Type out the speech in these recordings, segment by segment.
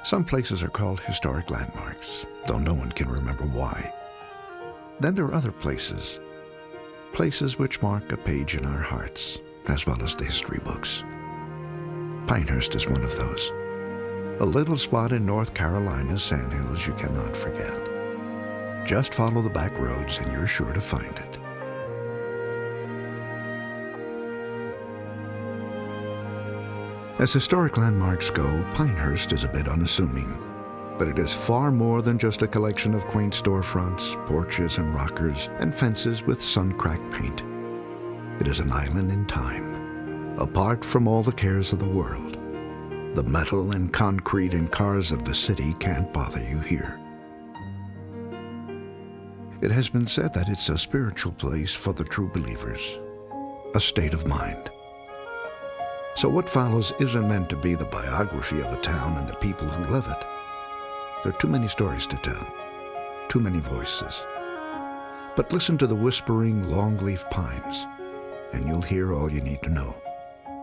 Some places are called historic landmarks, though no one can remember why. Then there are other places which mark a page in our hearts, as well as the history books. Pinehurst is one of those. A little spot in North Carolina's sandhills you cannot forget. Just follow the back roads and you're sure to find it. As historic landmarks go, Pinehurst is a bit unassuming, but it is far more than just a collection of quaint storefronts, porches and rockers, and fences with sun-cracked paint. It is an island in time, apart from all the cares of the world. The metal and concrete and cars of the city can't bother you here. It has been said that it's a spiritual place for the true believers, a state of mind. So what follows isn't meant to be the biography of a town and the people who live it. There are too many stories to tell, too many voices. But listen to the whispering longleaf pines, and you'll hear all you need to know.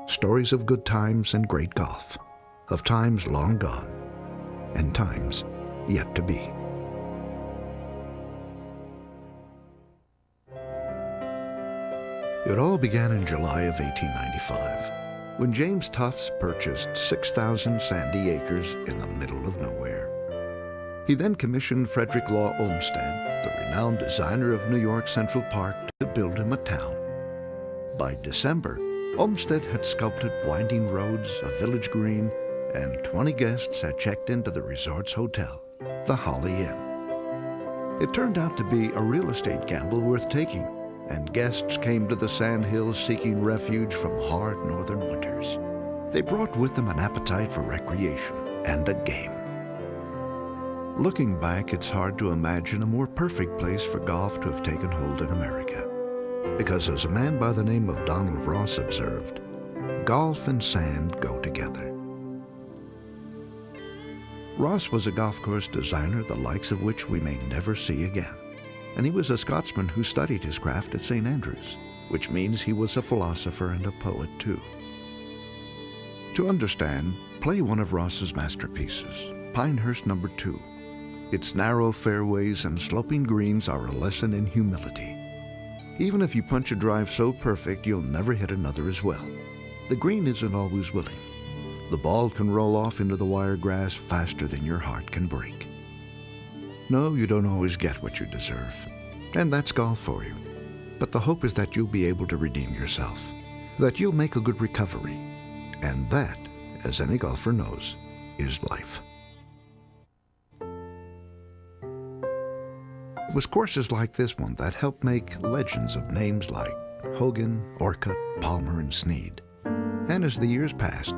Stories of good times and great golf, of times long gone, and times yet to be. It all began in July of 1895. When James Tufts purchased 6,000 sandy acres in the middle of nowhere. He then commissioned Frederick Law Olmsted, the renowned designer of New York's Central Park, to build him a town. By December, Olmsted had sculpted winding roads, a village green, and 20 guests had checked into the resort's hotel, the Holly Inn. It turned out to be a real estate gamble worth taking, and guests came to the sandhills seeking refuge from hard northern winters. They brought with them an appetite for recreation and a game. Looking back, it's hard to imagine a more perfect place for golf to have taken hold in America. Because as a man by the name of Donald Ross observed, golf and sand go together. Ross was a golf course designer the likes of which we may never see again. And he was a Scotsman who studied his craft at St. Andrews, which means he was a philosopher and a poet too. To understand, play one of Ross's masterpieces, Pinehurst No. 2. Its narrow fairways and sloping greens are a lesson in humility. Even if you punch a drive so perfect, you'll never hit another as well. The green isn't always willing. The ball can roll off into the wire grass faster than your heart can break. No, you don't always get what you deserve, and that's golf for you. But the hope is that you'll be able to redeem yourself, that you'll make a good recovery, and that, as any golfer knows, is life. It was courses like this one that helped make legends of names like Hogan, Orcutt, Palmer, and Snead. And as the years passed,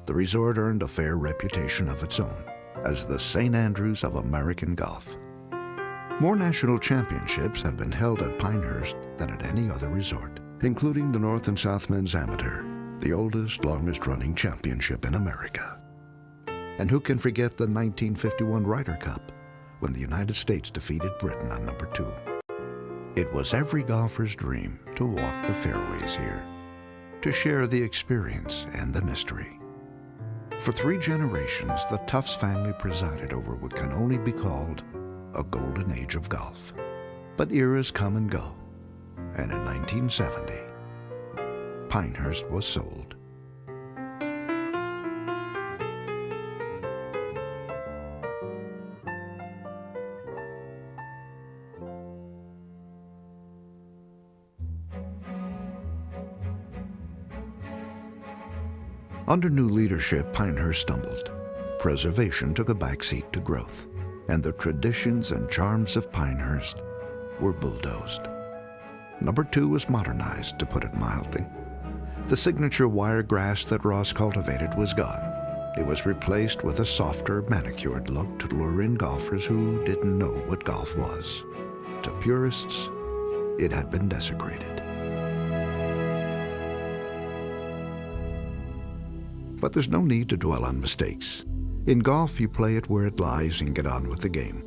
the resort earned a fair reputation of its own as the St. Andrews of American golf. More national championships have been held at Pinehurst than at any other resort, including the North and South Men's Amateur, the oldest, longest-running championship in America. And who can forget the 1951 Ryder Cup, when the United States defeated Britain on No. 2. It was every golfer's dream to walk the fairways here, to share the experience and the mystery. For 3 generations, the Tufts family presided over what can only be called a golden age of golf. But eras come and go, and in 1970, Pinehurst was sold. Under new leadership, Pinehurst stumbled. Preservation took a backseat to growth, and the traditions and charms of Pinehurst were bulldozed. No. 2 was modernized, to put it mildly. The signature wire grass that Ross cultivated was gone. It was replaced with a softer, manicured look to lure in golfers who didn't know what golf was. To purists, it had been desecrated. But there's no need to dwell on mistakes. In golf, you play it where it lies and get on with the game.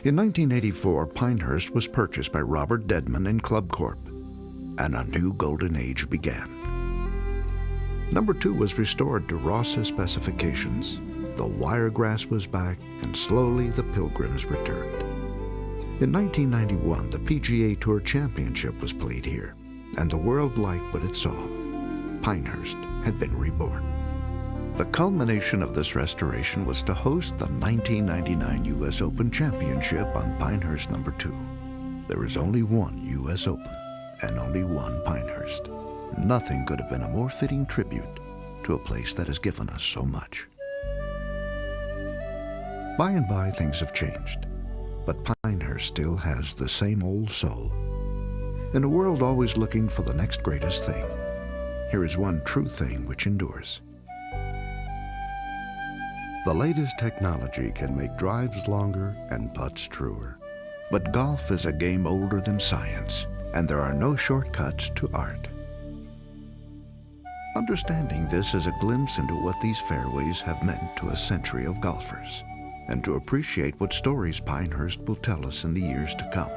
In 1984, Pinehurst was purchased by Robert Dedman and Club Corp, and a new golden age began. No. 2 was restored to Ross's specifications, the wiregrass was back, and slowly the pilgrims returned. In 1991, the PGA Tour Championship was played here, and the world liked what it saw. Pinehurst had been reborn. The culmination of this restoration was to host the 1999 U.S. Open Championship on Pinehurst No. 2. There is only one U.S. Open and only one Pinehurst. Nothing could have been a more fitting tribute to a place that has given us so much. By and by, things have changed, but Pinehurst still has the same old soul. In a world always looking for the next greatest thing, here is one true thing which endures. The latest technology can make drives longer and putts truer. But golf is a game older than science, and there are no shortcuts to art. Understanding this is a glimpse into what these fairways have meant to a century of golfers, and to appreciate what stories Pinehurst will tell us in the years to come.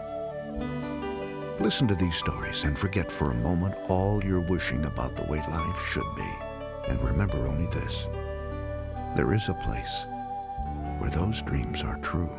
Listen to these stories and forget for a moment all you're wishing about the way life should be, and remember only this: there is a place where those dreams are true.